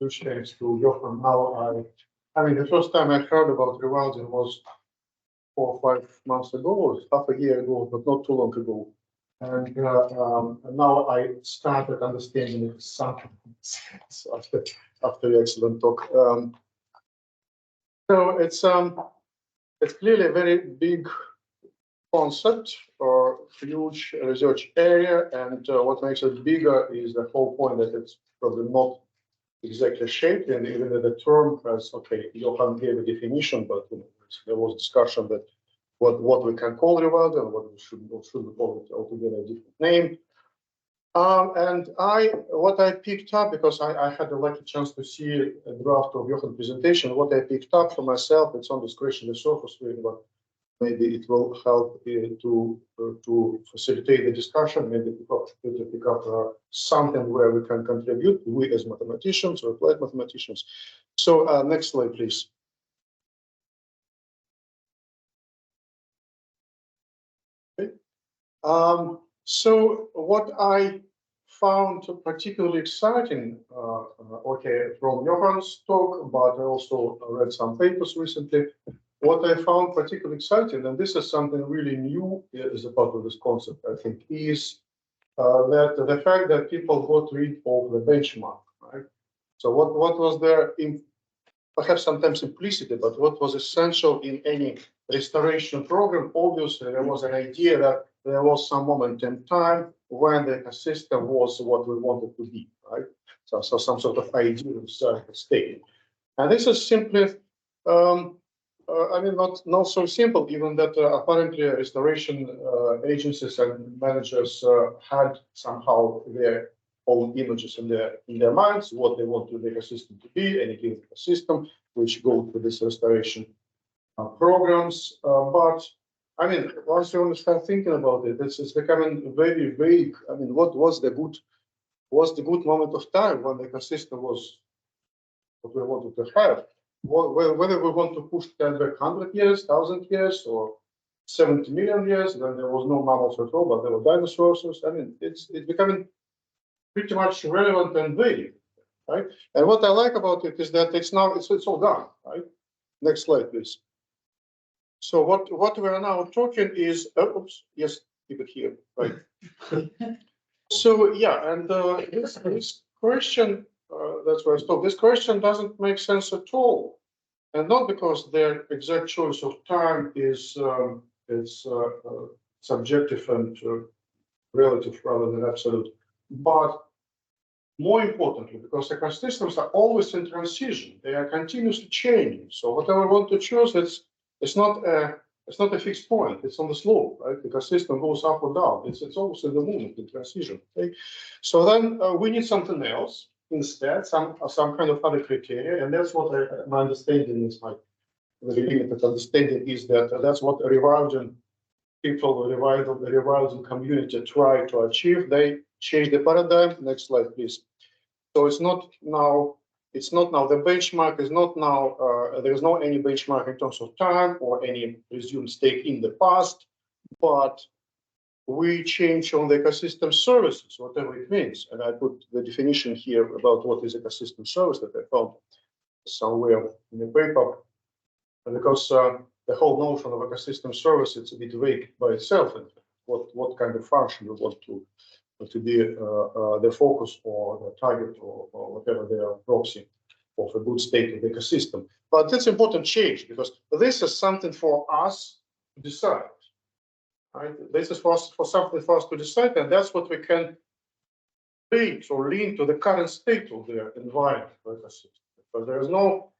huge thanks to Johan. Now I mean, the first time I heard about rewilding was 4 or 5 months ago, or half a year ago, but not too long ago. And now I started understanding something after the excellent talk. So it's clearly a very big concept or huge research area, and what makes it bigger is the whole point that it's probably not exactly shaped, and even the term has, okay, Johan gave a definition, but there was discussion that what we can call rewilding and what should we call it altogether a different name. And what I picked up, because I had a lucky chance to see a draft of Johan's presentation, what I picked up for myself, it's on the scratching the surface really, but maybe it will help to facilitate the discussion, maybe to pick up something where we can contribute, we as mathematicians or applied mathematicians. So next slide, please. Okay. So what I found particularly exciting, okay, from Johan's talk, but I also read some papers recently. What I found particularly exciting, and this is something really new as a part of this concept, I think, is that the fact that people got rid of the benchmark, right? So what was there, perhaps sometimes implicitly, but what was essential in any restoration program? Obviously, there was an idea that there was some moment in time when the ecosystem was what we wanted to be, right? So some sort of ideal state. And this is simply, I mean, not so simple, even that apparently restoration agencies and managers had somehow their own images in their minds, what they want the ecosystem to be, any given ecosystem, which go to this restoration programs. But I mean, once you start thinking about it, it's becoming very vague. I mean, what was the good moment of time when the ecosystem was what we wanted to have? Whether we want to push that back 100 years, 1,000 years, or 70 million years, then there was no mammals at all, but there were dinosaurs. I mean, it's becoming pretty much relevant and vague, right? And what I like about it is that it's all gone, right? Next slide, please. So what we are now talking is, oops, yes, keep it here, right? So yeah, and this question, that's where I stop. This question doesn't make sense at all, and not because their exact choice of time is subjective and relative rather than absolute, but more importantly, because ecosystems are always in transition, they are continuously changing. So whatever we want to choose, it's not a fixed point. It's on the slope, right? The ecosystem goes up or down. It's always in the movement, in transition. Okay? So then we need something else instead, some kind of other criteria, and that's what my understanding is. My very limited understanding is that that's what rewilding people, the rewilding community try to achieve. They change the paradigm. Next slide, please. So it's not now the benchmark is not now. There is no any benchmark in terms of time or any presumed state in the past, but we change on the ecosystem services, whatever it means. And I put the definition here about what is ecosystem service that I found somewhere in the paper, because the whole notion of ecosystem service, it's a bit vague by itself, and what kind of function we want to be the focus or the target or whatever they are proxy of a good state of the ecosystem. But that's important change, because this is something for us to decide. Right? This is for something for us to decide, and that's what we can reach or lean to the current state of the environment. But there's no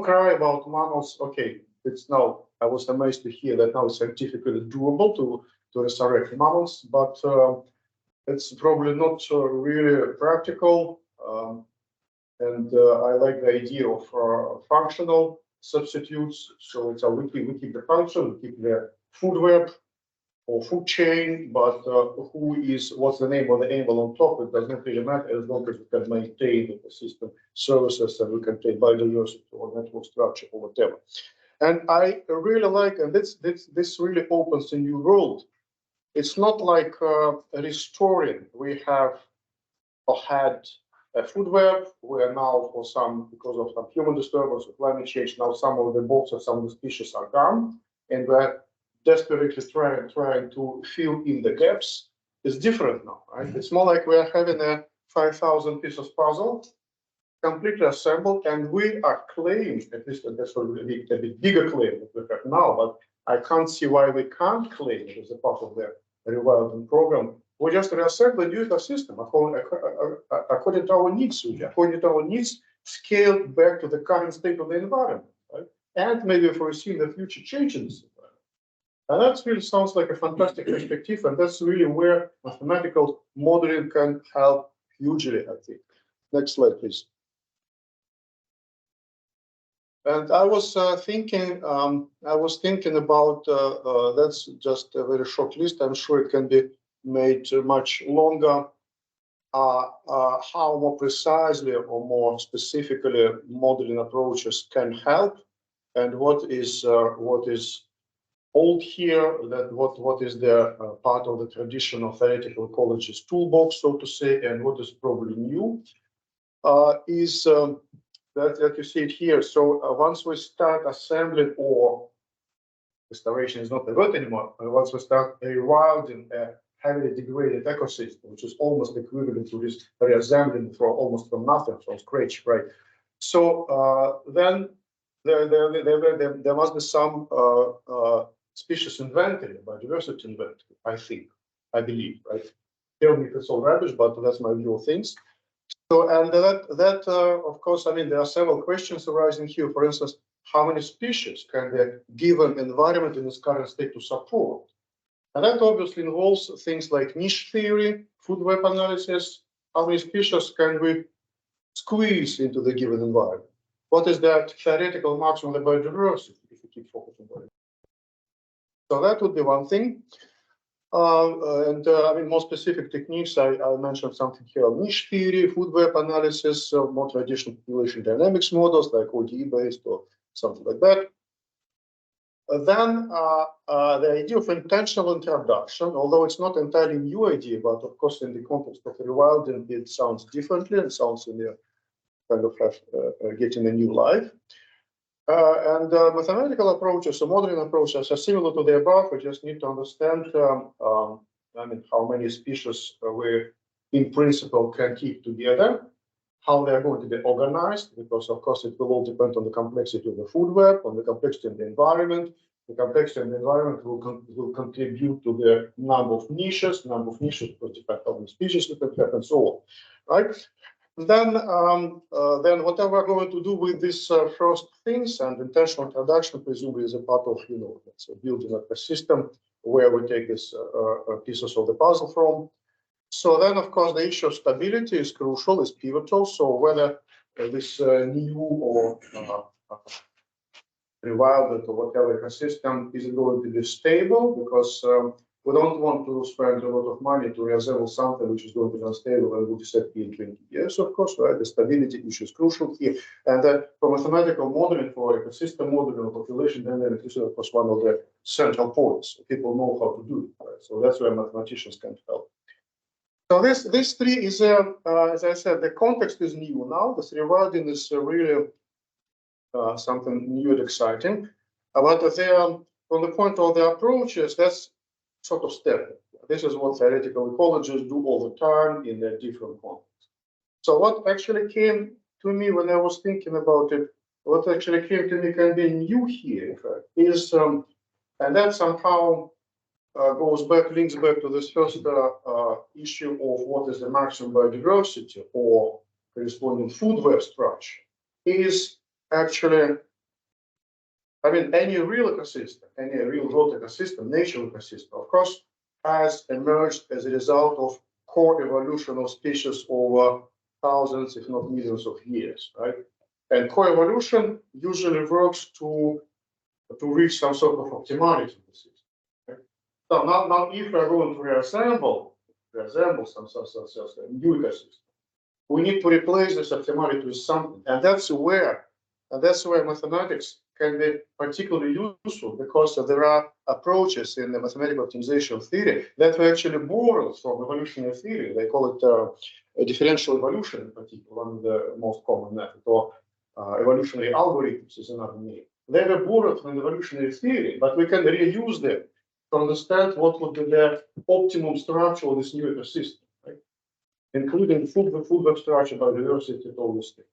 cry about mammals. Okay, it's now. I was amazed to hear that now it's scientifically doable to resurrect mammals, but it's probably not really practical. And I like the idea of functional substitutes. So it's we keep the function, we keep the food web or food chain, but what's the name of the animal on top? It does not really matter as long as we can maintain the ecosystem services and we can take biodiversity or network structure or whatever. And I really like, and this really opens a new world. It's not like restoring. We have or had a food web where now because of some human disturbance or climate change, now some of the boxes, some of the species are gone, and we're desperately trying to fill in the gaps. It's different now, right? It's more like we're having a 5,000 pieces puzzle completely assembled, and we are claiming, at least that's a bit bigger claim that we have now, but I can't see why we can't claim it as a part of the rewilding program. We just reassert the new ecosystem according to our needs, according to our needs, scaled back to the current state of the environment, right? And maybe foresee the future changes. And that really sounds like a fantastic perspective, and that's really where mathematical modeling can help hugely, I think. Next slide, please. And I was thinking about that's just a very short list. I'm sure it can be made much longer. How more precisely or more specifically modeling approaches can help, and what is old here, that what is the part of the traditional theoretical ecology's toolbox, so to say, and what is probably new is that you see it here. So once we start assembling, or restoration is not the word anymore, once we start rewilding a heavily degraded ecosystem, which is almost equivalent to this reassembling almost from nothing, from scratch, right? So then there must be some species inventory, biodiversity inventory, I believe, right? Tell me if it's all rubbish, but that's my view of things. So, and that of course, I mean, there are several questions arising here. For instance, how many species can the given environment in its current state to support? And that obviously involves things like niche theory, food web analysis. How many species can we squeeze into the given environment? What is that theoretical maximum of the biodiversity if we keep focusing on it? So that would be one thing. I mean, more specific techniques, I mentioned something here, niche theory, food web analysis, more traditional population dynamics models like ODE-based or something like that. Then the idea of intentional introduction, although it's not entirely new idea, but of course in the context of rewilding, it sounds differently and sounds in the kind of getting a new life. And mathematical approaches or modeling approaches are similar to the above. We just need to understand, I mean, how many species we, in principle, can keep together, how they're going to be organized, because of course it will all depend on the complexity of the food web, on the complexity of the environment. The complexity of the environment will contribute to the number of niches will depend on the species that we have and so on, right? Then whatever we're going to do with these first things, and intentional introduction presumably is a part of, let's say, building up a system where we take these pieces of the puzzle from. So then, of course, the issue of stability is crucial, is pivotal. So whether this new or rewilded or whatever ecosystem is going to be stable, because we don't want to spend a lot of money to reassemble something which is going to be unstable and will disappear in 20 years, of course, right? The stability issue is crucial here. And for mathematical modeling, for ecosystem modeling or population dynamics, this is, of course, one of the central points. People know how to do it, right? So that's where mathematicians can help. So this three is, as I said, the context is new now. This rewilding is really something new and exciting. But from the point of the approaches, that's sort of standard. This is what theoretical ecologists do all the time in a different context. So what actually came to me when I was thinking about it, what actually came to me can be new here, in fact, is, and that somehow links back to this first issue of what is the maximum biodiversity or corresponding food web structure, is actually, I mean, any real ecosystem, any real world ecosystem, natural ecosystem, of course, has emerged as a result of co-evolution of species over thousands, if not millions of years, right? And co-evolution usually works to reach some sort of optimality in the system. Right? So now if we're going to reassemble some new ecosystem, we need to replace this optimality with something, and that's where mathematics can be particularly useful, because there are approaches in the mathematical optimization theory that we actually borrow from evolutionary theory. They call it differential evolution in particular, one of the most common methods, or evolutionary algorithms is another name. They were borrowed from evolutionary theory, but we can reuse them to understand what would be the optimum structure of this new ecosystem, right? Including the food web structure, biodiversity, and all these things.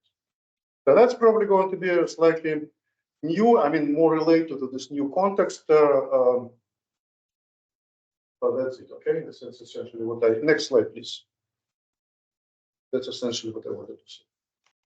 So that's probably going to be a slightly new, I mean, more related to this new context. So that's it, okay? That's essentially what I, next slide, please. That's essentially what I wanted to say.